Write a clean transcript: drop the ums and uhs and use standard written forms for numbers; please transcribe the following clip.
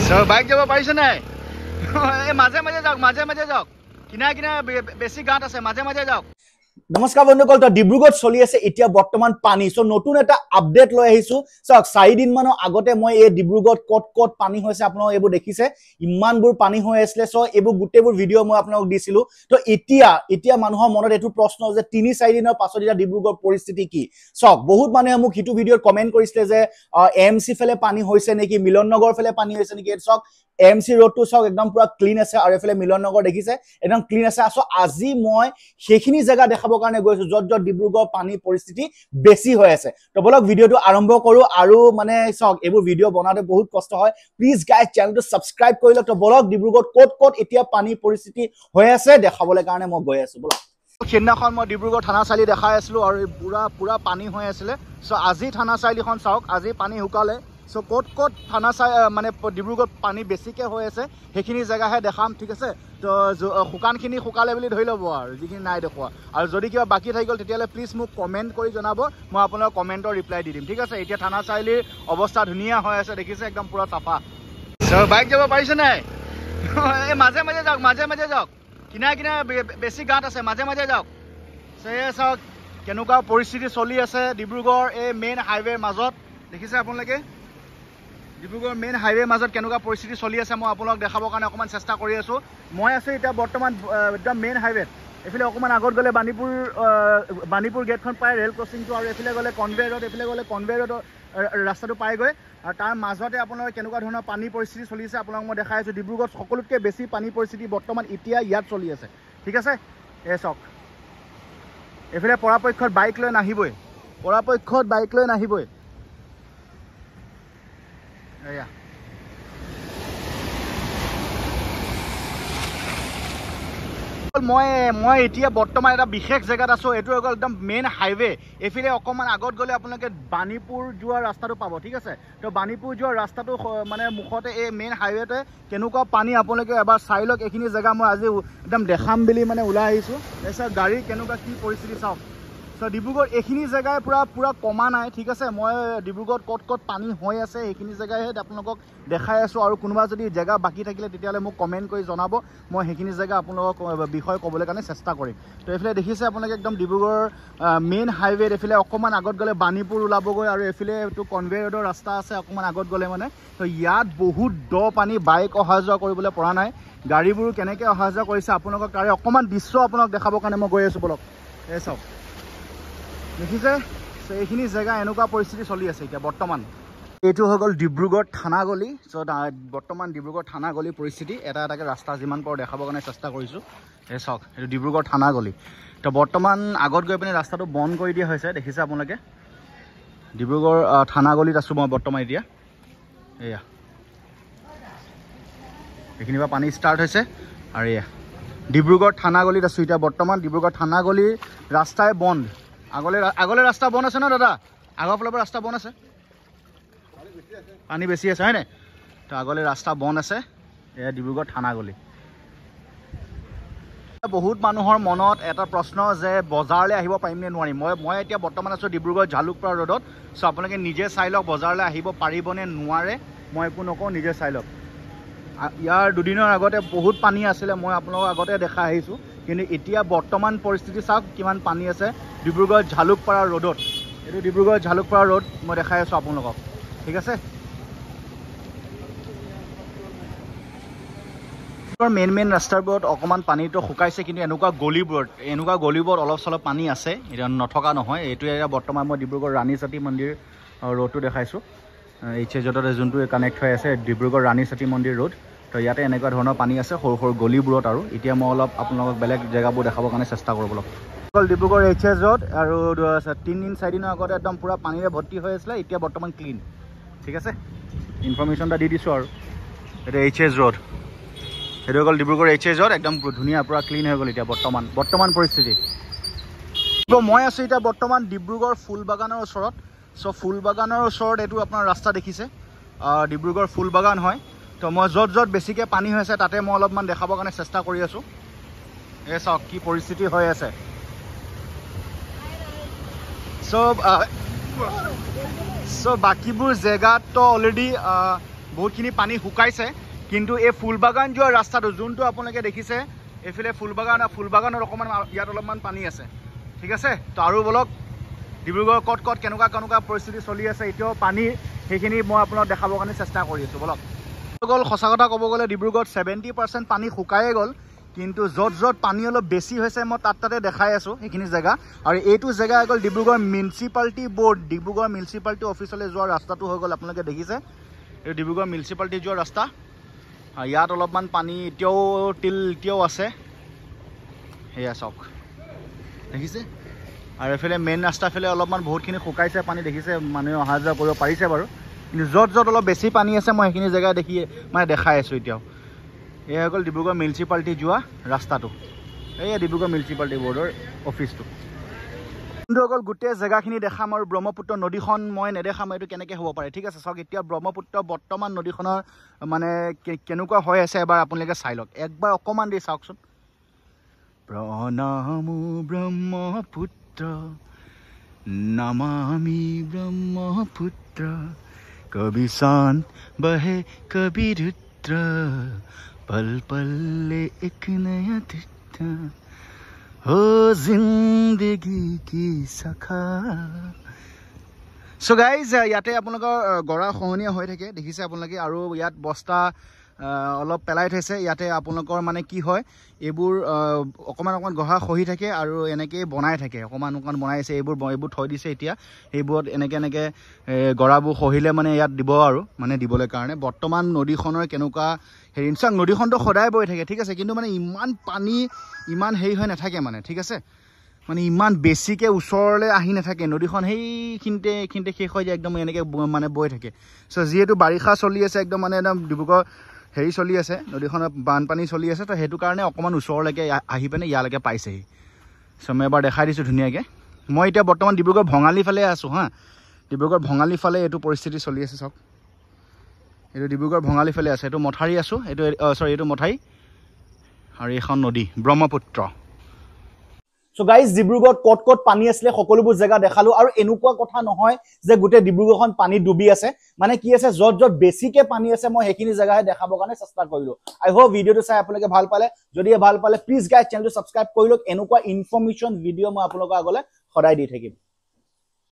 Bike যাব পাৰিছে নাই? এই মাজে মাজে যাওক কিনা বেছি গাঁত আছে, মাজে মাজে যাওক। নমস্কাৰ বন্ধুসকল, তো ডিব্ৰুগড়ত চলি আছে এতিয়া বৰ্তমান পানী। সো নতুন এটা আপডেট লৈ আহিছো। চাওক 4 দিন মানৰ আগতে মই এই ডিব্ৰুগড়ত কত পানী হৈছে আপোনালোক এইবোৰ দেখিছে, ইমানবোৰ পানী হৈ আছিলে। সো এইবোৰ গোটেইবোৰ ভিডিঅ' মই আপোনালোক দিছিলো। তো এতিয়া মানুহৰ মনত এইটো প্ৰশ্ন যে 3-4 দিনৰ পাছত এতিয়া ডিব্ৰুগড়ৰ পৰিস্থিতি কি। চাওক বহুত মানুহে মোক হিটো ভিডিঅ'ত কমেন্ট কৰিছিলে যে এমচি ফালে পানী হৈছে নেকি, মিলন নগৰ ফালে পানী হৈছে নেকি। চাওক এমচি ৰোডটো চাওক একদম পুৰা ক্লিন আছে, আৰু এফালে মিলন নগৰ দেখিছে একদম ক্লিন আছে। সো আজি মই সেইখিনি জায়গা দেখাবৰ কাৰণে গৈছো যত ডিব্ৰুগড় পানী পৰিস্থিতি বেছি হৈ আছে। তো বলক ভিডিঅ'টো আৰম্ভ কৰো। আৰু মানে চাওক এইবোৰ ভিডিঅ' বনাওঁতে বহুত কষ্ট হয়। প্লিজ গাইজ চেনেলটো ছাবস্ক্ৰাইব কৰি লওক। তো বলক ডিব্ৰুগড়ত কত এতিয়া পানী পৰিস্থিতি হৈ আছে দেখাবলৈ কাৰণে মই গৈ আছো। বলক। সেইদিনাখন মই ডিব্ৰুগড় থানা চাৰিআলি দেখাই আছিলো আৰু পুৰা পানী হৈ আছিলে। সো আজি থানা চাৰিআলিখন চাওক, আজি পানী শুকালে। সো কত থানা মানে ডিব্ৰুগড়ত পানী বেছিকে হৈ আছে সেইখিনি জেগাহে দেখাম, ঠিক আছে। তো শুকানখিনি শুকালে বুলি ধৰি ল'ব, আৰু যিখিনি নাই দেখুওৱা। আৰু যদি কিবা বাকী থাকি গ'ল তেতিয়াহ'লে প্লিজ মোক কমেণ্ট কৰি জনাব, মই আপোনালোকৰ কমেণ্টৰ ৰিপ্লাই দি দিম, ঠিক আছে। এতিয়া থানা চাৰিআলিৰ অৱস্থা ধুনীয়া হৈ আছে, দেখিছে একদম পুৰা চাফা। বাইক যাব পাৰিছে নাই? এই মাজে মাজে যাওক কিনা বেছি গাঁত আছে, মাজে মাজে যাওক। সেয়ে চাওক কেনেকুৱা পৰিস্থিতি চলি আছে ডিব্ৰুগড় এই মেইন হাইৱেৰ মাজত, দেখিছে আপোনালোকে। ডিব্ৰুগড় মেইন হাইৱেৰ মাজত কেনেকুৱা পৰিস্থিতি চলি আছে মই আপোনালোক দেখাবৰ কাৰণে অকণমান চেষ্টা কৰি আছোঁ। মই আছোঁ এতিয়া বৰ্তমান একদম মেইন হাইৱেত। এইফালে অকণমান আগত গ'লে বাণীপুৰ গেটখন পায়, ৰেল ক্ৰচিংটো, আৰু এইফালে গ'লে কনভে ৰোড, এইফালে গ'লে কনভে ৰোডৰ ৰাস্তাটো পায়গৈ। আৰু তাৰ মাজতে আপোনালোকে কেনেকুৱা ধৰণৰ পানী পৰিস্থিতি চলি আছে আপোনালোক মই দেখাই আছোঁ। ডিব্ৰুগড়ত সকলোতকৈ বেছি পানী পৰিস্থিতি বৰ্তমান এতিয়া ইয়াত চলি আছে, ঠিক আছে। এই চাওক এইফালে পৰাপক্ষত বাইক লৈ নাহিবই, এয়া মই এতিয়া বৰ্তমান এটা বিশেষ জেগাত আছোঁ। এইটো হৈ গ'ল একদম মেইন হাইৱে। এইফালে অকণমান আগত গ'লে আপোনালোকে বাণীপুৰ যোৱা ৰাস্তাটো পাব, ঠিক আছে। তো বাণীপুৰ যোৱা ৰাস্তাটো মানে মুখতে এই মেইন হাইৱেতে কেনেকুৱা পানী আপোনালোকে এবাৰ চাই লওক। এইখিনি জেগা মই আজি একদম দেখাম বুলি মানে ওলাই আহিছোঁ। তাৰপিছত গাড়ী কেনেকুৱা কি পৰিস্থিতি চাওক। চ' ডিব্ৰুগড় এইখিনি জেগাই পুৰা কমা নাই, ঠিক আছে। মই ডিব্ৰুগড়ত কত পানী হৈ আছে সেইখিনি জেগাইহে আপোনালোকক দেখাই আছোঁ। আৰু কোনোবা যদি জেগা বাকী থাকিলে তেতিয়াহ'লে মোক কমেণ্ট কৰি জনাব, মই সেইখিনি জেগা আপোনালোকক বিষয়ে ক'বলৈ কাৰণে চেষ্টা কৰিম। তো এইফালে দেখিছে আপোনালোকে একদম ডিব্ৰুগড়ৰ মেইন হাইৱেত এইফালে অকণমান আগত গ'লে বাণীপুৰ ওলাবগৈ, আৰু এইফালে এইটো কনভে ৰোডৰ ৰাস্তা আছে অকণমান আগত গ'লে মানে। তো ইয়াত বহুত পানী, বাইক অহা যোৱা কৰিবলৈ পৰা নাই। গাড়ীবোৰ কেনেকৈ অহা যোৱা কৰিছে আপোনালোকক তাৰে অকণমান দৃশ্য আপোনাক দেখাবৰ কাৰণে মই গৈ আছোঁ। বলক এই চাওক, দেখিছে এইখিনি জেগা এনেকুৱা পৰিস্থিতি চলি আছে এতিয়া বৰ্তমান। এইটো হৈ গ'ল ডিব্ৰুগড় থানাগলি। চ' বৰ্তমান ডিব্ৰুগড় থানাগলি পৰিস্থিতি এটা এটাকৈ ৰাস্তা যিমান পাৰোঁ দেখাবৰ কাৰণে চেষ্টা কৰিছোঁ। এই চাওক এইটো ডিব্ৰুগড় থানাগলি। তো বৰ্তমান আগত গৈ পিনে ৰাস্তাটো বন্ধ কৰি দিয়া হৈছে, দেখিছে আপোনালোকে। ডিব্ৰুগড় থানাগলিত আছোঁ মই বৰ্তমান এতিয়া। এয়া এইখিনিৰ পৰা পানী ষ্টাৰ্ট হৈছে, আৰু এয়া ডিব্ৰুগড় থানাগলিত আছোঁ এতিয়া বৰ্তমান। ডিব্ৰুগড় থানাগলিৰ ৰাস্তাই বন্ধ। আগলে ৰাস্তা বন্ধ আছে ন দাদা? আগৰ ফালৰ পৰা ৰাস্তা বন্ধ আছে, পানী বেছি আছে হয়নে? তো আগলে ৰাস্তা বন্ধ আছে। এয়া ডিব্ৰুগড় থানাগলি। বহুত মানুহৰ মনত এটা প্ৰশ্ন যে বজাৰলৈ আহিব পাৰিম নে নোৱাৰিম। মই এতিয়া বৰ্তমান আছোঁ ডিব্ৰুগড় জালুকপাৰা ৰোডত। চ' আপোনালোকে নিজে চাই লওক বজাৰলৈ আহিব পাৰিব নে নোৱাৰে, মই একো নকওঁ, নিজে চাই লওক। ইয়াৰ দুদিনৰ আগতে বহুত পানী আছিলে, মই আপোনালোকৰ আগতে দেখাই আহিছোঁ। কিন্তু এতিয়া বৰ্তমান পৰিস্থিতি চাওক কিমান পানী আছে ডিব্ৰুগড় জালুকপাৰা ৰোডত। এইটো ডিব্ৰুগড় জালুকপাৰা ৰোড মই দেখাই আছোঁ আপোনালোকক, ঠিক আছে। মেইন ৰাস্তাবোৰত অকণমান পানীটো শুকাইছে, কিন্তু এনেকুৱা গলিবোৰত অলপ চলপ পানী আছে, এতিয়া নথকা নহয়। এইটোৱে এতিয়া বৰ্তমান মই ডিব্ৰুগড় ৰাণীচাতি মন্দিৰ ৰোডটো দেখাইছোঁ। HSত যোনটো কানেক্ট হৈ আছে ডিব্ৰুগড় ৰাণীচাতি মন্দিৰ ৰোড। তো ইয়াতে এনেকুৱা ধৰণৰ পানী আছে সৰু গলিবোৰত। আৰু এতিয়া মই অলপ আপোনালোকক বেলেগ জেগাবোৰ দেখাবৰ কাৰণে চেষ্টা কৰোঁ। অলপ ডিব্ৰুগড় HS ৰোড, আৰু 3-4 দিনৰ আগতে একদম পুৰা পানীৰে ভৰ্তি হৈ আছিলে, এতিয়া বৰ্তমান ক্লিন, ঠিক আছে। ইনফৰ্মেশ্যন এটা দি দিছোঁ। আৰু এইটো HS ৰোড, সেইটো হৈ গ'ল ডিব্ৰুগড় HS ৰোড, একদম ধুনীয়া পুৰা ক্লিন হৈ গ'ল এতিয়া বৰ্তমান পৰিস্থিতি। মই আছোঁ এতিয়া বৰ্তমান ডিব্ৰুগড় ফুলবাগানৰ ওচৰত। চ' ফুলবাগানৰ ওচৰত এইটো আপোনাৰ ৰাস্তা দেখিছে, ডিব্ৰুগড় ফুলবাগান হয়। তো মই য'ত বেছিকৈ পানী হৈ আছে তাতে মই অলপমান দেখাবৰ কাৰণে চেষ্টা কৰি আছোঁ। এই চাওক কি পৰিস্থিতি হৈ আছে। চ' বাকীবোৰ জেগাততো অলৰেডি বহুতখিনি পানী শুকাইছে কিন্তু এই ফুলবাগান যোৱা ৰাস্তাটো যোনটো আপোনালোকে দেখিছে এইফালে ফুলবাগানৰ অকণমান ইয়াত অলপমান পানী আছে ঠিক আছে তো আৰু বলক ডিব্ৰুগড় ক'ত কেনেকুৱা পৰিস্থিতি চলি আছে এতিয়াও পানী সেইখিনি মই আপোনাক দেখাবৰ কাৰণে চেষ্টা কৰি আছোঁ বলক গ'ল সঁচা কথা ক'ব গ'লে ডিব্ৰুগড়ত 70% পানী শুকায়ে গ'ল কিন্তু য'ত পানী অলপ বেছি হৈছে মই তাতে দেখাই আছোঁ সেইখিনি জেগা আৰু এইটো জেগা হৈ গ'ল Dibrugarh municipality board Dibrugarh municipality অফিচলৈ যোৱা ৰাস্তাটো হৈ গ'ল আপোনালোকে দেখিছে এই ডিব্ৰুগড় মিউনিচিপালিটি যোৱা ৰাস্তা ইয়াত অলপমান পানী এতিয়াও আছে সেয়া চাওক দেখিছে আৰু এফালে মেইন ৰাস্তাফালে অলপমান বহুতখিনি শুকাইছে পানী দেখিছে মানুহে অহা যোৱা কৰিব পাৰিছে বাৰু কিন্তু য'ত অলপ বেছি পানী আছে মই সেইখিনি জেগা দেখাই আছোঁ এতিয়াও এয়া হৈ গ'ল ডিব্ৰুগড় মিউনিচিপালিটি যোৱা ৰাস্তাটো এয়া ডিব্ৰুগড় মিউনিচিপালিটি বৰ্ডৰ অফিচটো কিন্তু অকল গোটেই জেগাখিনি দেখাম আৰু ব্ৰহ্মপুত্ৰ নদীখন মই নেদেখাম এইটো কেনেকৈ হ'ব পাৰে ঠিক আছে চাওক এতিয়া ব্ৰহ্মপুত্ৰ বৰ্তমান নদীখনৰ মানে কেনেকুৱা হৈ আছে এবাৰ আপোনালোকে চাই লওক একবাৰ অকণমান দি চাওকচোন প্ৰণাম ব্ৰহ্মপুত্ৰ নমামি ব্ৰহ্মপুত্ৰ কবি শান্ত বহে কবি ৰুদ্ৰ पल पल एक नया दिखता हो जिंदगी की सखा सो गाइज ইয়াতে আপোনালোকৰ গৰা খহনীয়া হৈ থাকে দেখিছে আপোনালোকে আৰু ইয়াত বস্তা অলপ পেলাই থৈছে ইয়াতে আপোনালোকৰ মানে কি হয় এইবোৰ অকণমান গঢ়া খহি থাকে আৰু এনেকৈ বনাই থাকে অকণমান বনাইছে এইবোৰ থৈ দিছে এতিয়া সেইবোৰত এনেকৈ গৰাবোৰ খহিলে মানে ইয়াত দিব আৰু মানে দিবলৈ কাৰণে বৰ্তমান নদীখনৰ কেনেকুৱা হেৰি চাওক নদীখনটো সদায় বৈ থাকে ঠিক আছে কিন্তু মানে ইমান পানী ইমান হেৰি হৈ নাথাকে মানে ঠিক আছে মানে ইমান বেছিকৈ ওচৰলৈ আহি নাথাকে নদীখন সেইখিনিতে শেষ হৈ যায় একদম এনেকৈ মানে বৈ থাকে চ' যিহেতু বাৰিষা চলি আছে একদম মানে একদম ডিব্ৰুগড় হেৰি চলি আছে নদীখনত বানপানী চলি আছে তো সেইটো কাৰণে অকণমান ওচৰলৈকে আহি পিনে ইয়ালৈকে পাইছেহি চ' মই এবাৰ দেখাই দিছোঁ ধুনীয়াকৈ মই এতিয়া বৰ্তমান ডিব্ৰুগড় ভঙালী ফালে আছোঁ হা ডিব্ৰুগড় ভঙালী ফালে এইটো পৰিস্থিতি চলি আছে চাওক এইটো ডিব্ৰুগড় ভঙালী ফালে আছে এইটো মথাৰি আছোঁ এইটো মথাৰি আৰু এইখন নদী ব্ৰহ্মপুত্ৰ সো গাইজ ডিব্ৰুগড়ত ক'ত পানী আছিলে সকলোবোৰ জেগা দেখালো আৰু এনেকুৱা কথা নহয় যে গোটেই ডিব্ৰুগড়খন পানী ডুবি আছে মানে কি আছে য'ত বেছিকে পানী আছে মই সেইখিনি জেগাহে দেখাবৰ কাৰণে চেষ্টা কৰিলো আই হোপ ভিডিঅ'টো চাই আপোনালোকে ভাল পালে যদি ভাল পালে প্লিজ গাইজ চেনেলটো ছাবস্ক্ৰাইব কৰি লওক এনেকুৱা ইনফৰমেশ্যন ভিডিঅ' মই আপোনালোকৰ আগলৈ সদায় দি থাকিম